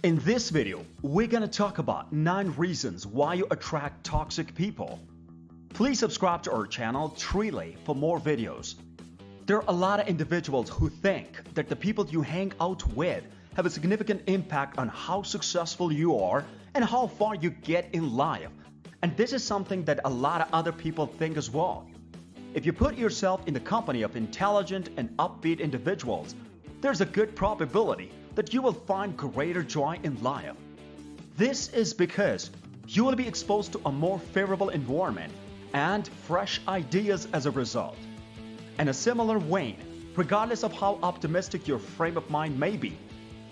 In this video, we're gonna talk about 9 reasons why you attract toxic people. Please subscribe to our channel Treely for more videos. There are a lot of individuals who think that the people you hang out with have a significant impact on how successful you are and how far you get in life. And this is something that a lot of other people think as well. If you put yourself in the company of intelligent and upbeat individuals, there's a good probability that you will find greater joy in life. This is because you will be exposed to a more favorable environment and fresh ideas as a result. In a similar vein, regardless of how optimistic your frame of mind may be,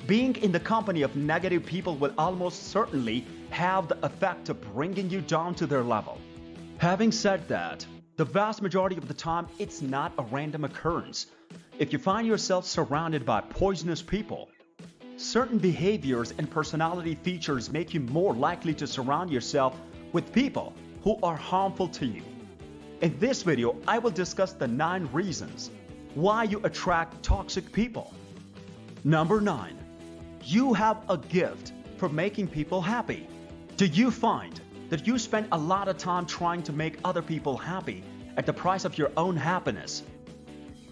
being in the company of negative people will almost certainly have the effect of bringing you down to their level. Having said that, the vast majority of the time, it's not a random occurrence. If you find yourself surrounded by poisonous people, certain behaviors and personality features make you more likely to surround yourself with people who are harmful to you. In this video, I will discuss the 9 reasons why you attract toxic people. Number 9. You have a gift for making people happy. Do you find that you spend a lot of time trying to make other people happy at the price of your own happiness?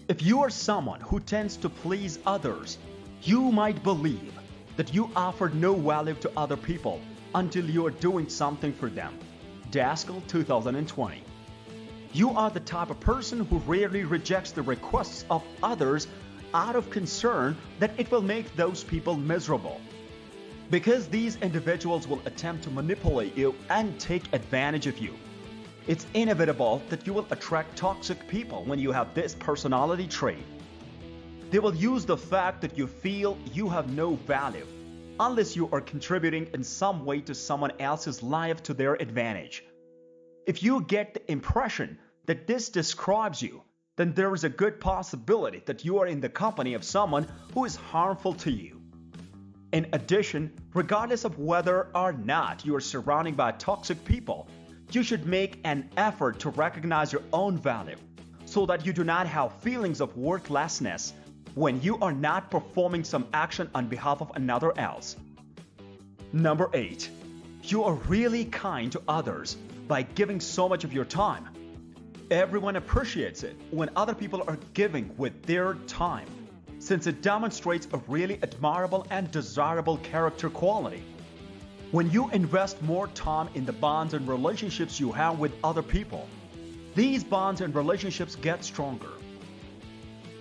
If you are someone who tends to please others, you might believe that you offer no value to other people until you are doing something for them. Daskell 2020. You are the type of person who rarely rejects the requests of others out of concern that it will make those people miserable. Because these individuals will attempt to manipulate you and take advantage of you, it's inevitable that you will attract toxic people when you have this personality trait. They will use the fact that you feel you have no value unless you are contributing in some way to someone else's life to their advantage. If you get the impression that this describes you, then there is a good possibility that you are in the company of someone who is harmful to you. In addition, regardless of whether or not you are surrounded by toxic people, you should make an effort to recognize your own value so that you do not have feelings of worthlessness when you are not performing some action on behalf of another else. Number 8. You are really kind to others by giving so much of your time. Everyone appreciates it when other people are giving with their time, since it demonstrates a really admirable and desirable character quality. When you invest more time in the bonds and relationships you have with other people, these bonds and relationships get stronger.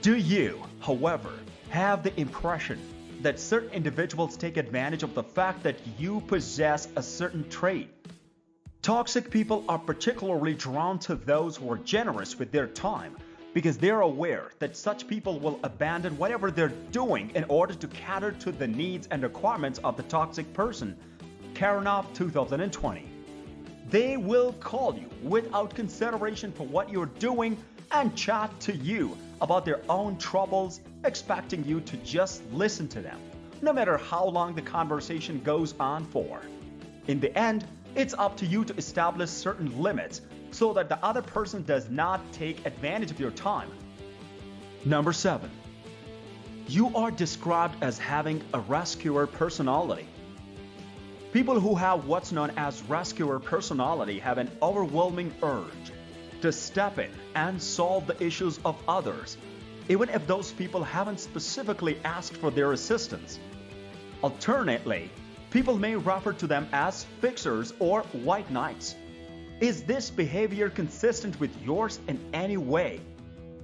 Do you, however, have the impression that certain individuals take advantage of the fact that you possess a certain trait? Toxic people are particularly drawn to those who are generous with their time because they're aware that such people will abandon whatever they're doing in order to cater to the needs and requirements of the toxic person. Karanov 2020. They will call you without consideration for what you're doing and chat to you about their own troubles, expecting you to just listen to them, no matter how long the conversation goes on for. In the end, it's up to you to establish certain limits so that the other person does not take advantage of your time. Number 7. You are described as having a rescuer personality. People who have what's known as rescuer personality have an overwhelming urge to step in and solve the issues of others, even if those people haven't specifically asked for their assistance. Alternately, people may refer to them as fixers or white knights. Is this behavior consistent with yours in any way?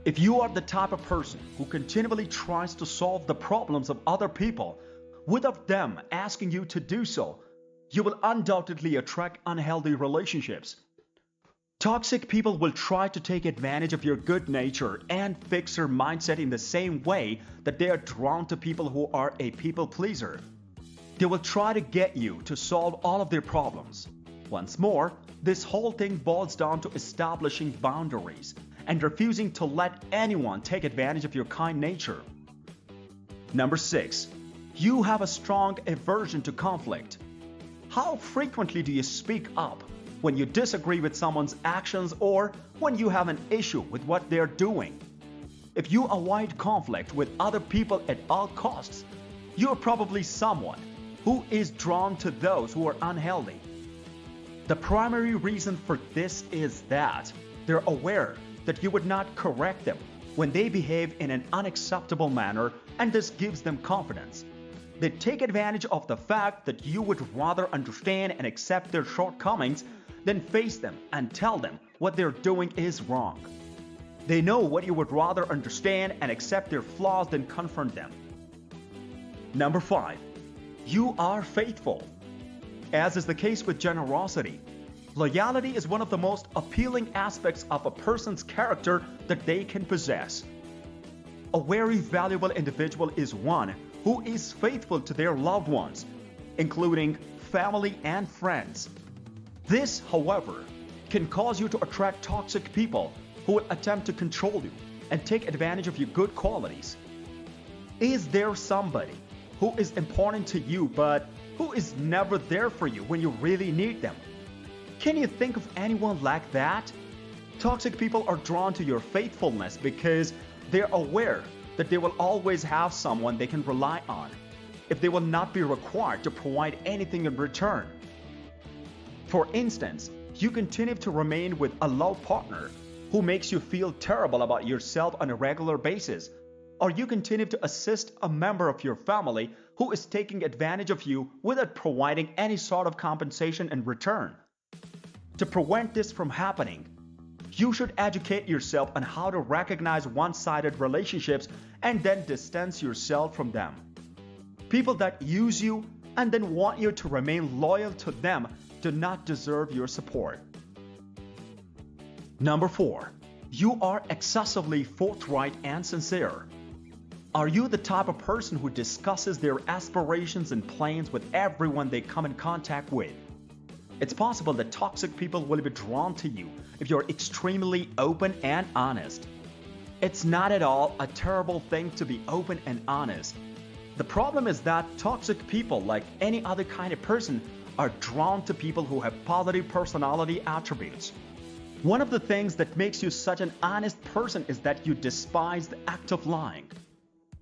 If you are the type of person who continually tries to solve the problems of other people without them asking you to do so, you will undoubtedly attract unhealthy relationships. Toxic people will try to take advantage of your good nature and fixer mindset in the same way that they are drawn to people who are a people pleaser. They will try to get you to solve all of their problems. Once more, this whole thing boils down to establishing boundaries and refusing to let anyone take advantage of your kind nature. Number 6. You have a strong aversion to conflict. How frequently do you speak up when you disagree with someone's actions or when you have an issue with what they're doing? If you avoid conflict with other people at all costs, you're probably someone who is drawn to those who are unhealthy. The primary reason for this is that they're aware that you would not correct them when they behave in an unacceptable manner, and this gives them confidence. They take advantage of the fact that you would rather understand and accept their shortcomings than face them and tell them what they're doing is wrong. They know what you would rather understand and accept their flaws than confront them. Number 5. You are faithful. As is the case with generosity, loyalty is one of the most appealing aspects of a person's character that they can possess. A very valuable individual is one who is faithful to their loved ones, including family and friends. This, however, can cause you to attract toxic people who will attempt to control you and take advantage of your good qualities. Is there somebody who is important to you but who is never there for you when you really need them? Can you think of anyone like that? Toxic people are drawn to your faithfulness because they're aware that they will always have someone they can rely on if they will not be required to provide anything in return. For instance, you continue to remain with a love partner who makes you feel terrible about yourself on a regular basis, or you continue to assist a member of your family who is taking advantage of you without providing any sort of compensation in return. To prevent this from happening, you should educate yourself on how to recognize one-sided relationships and then distance yourself from them. People that use you and then want you to remain loyal to them do not deserve your support. Number 4. You are excessively forthright and sincere. Are you the type of person who discusses their aspirations and plans with everyone they come in contact with? It's possible that toxic people will be drawn to you if you're extremely open and honest. It's not at all a terrible thing to be open and honest. The problem is that toxic people, like any other kind of person, are drawn to people who have positive personality attributes. One of the things that makes you such an honest person is that you despise the act of lying.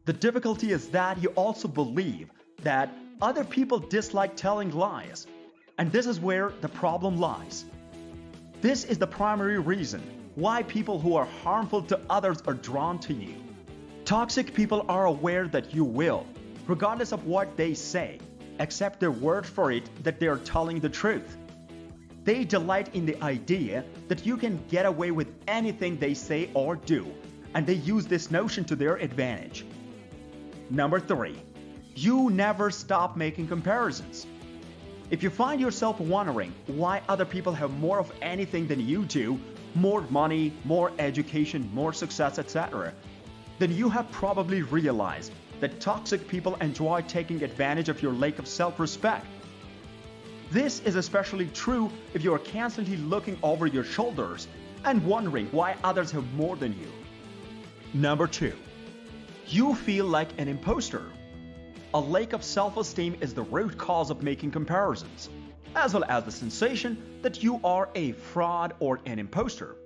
The difficulty is that you also believe that other people dislike telling lies, and this is where the problem lies. This is the primary reason why people who are harmful to others are drawn to you. Toxic people are aware that you will, regardless of what they say, accept their word for it that they are telling the truth. They delight in the idea that you can get away with anything they say or do, and they use this notion to their advantage. Number 3. You never stop making comparisons. If you find yourself wondering why other people have more of anything than you do, more money, more education, more success, etc., then you have probably realized that toxic people enjoy taking advantage of your lack of self-respect. This is especially true if you are constantly looking over your shoulders and wondering why others have more than you. Number 2. You feel like an imposter. A lack of self-esteem is the root cause of making comparisons, as well as the sensation that you are a fraud or an imposter.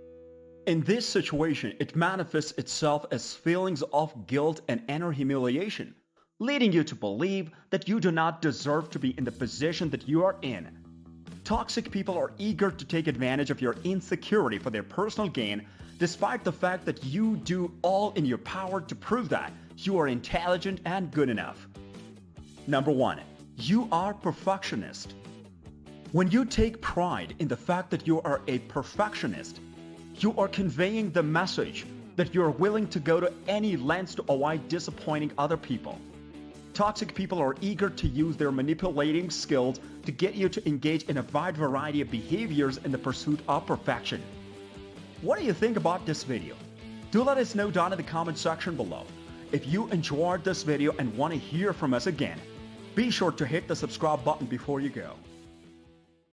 In this situation, it manifests itself as feelings of guilt and inner humiliation, leading you to believe that you do not deserve to be in the position that you are in. Toxic people are eager to take advantage of your insecurity for their personal gain, despite the fact that you do all in your power to prove that you are intelligent and good enough. Number 1. You are perfectionist. When you take pride in the fact that you are a perfectionist, you are conveying the message that you are willing to go to any lengths to avoid disappointing other people. Toxic people are eager to use their manipulating skills to get you to engage in a wide variety of behaviors in the pursuit of perfection. What do you think about this video? Do let us know down in the comment section below. If you enjoyed this video and want to hear from us again, be sure to hit the subscribe button before you go.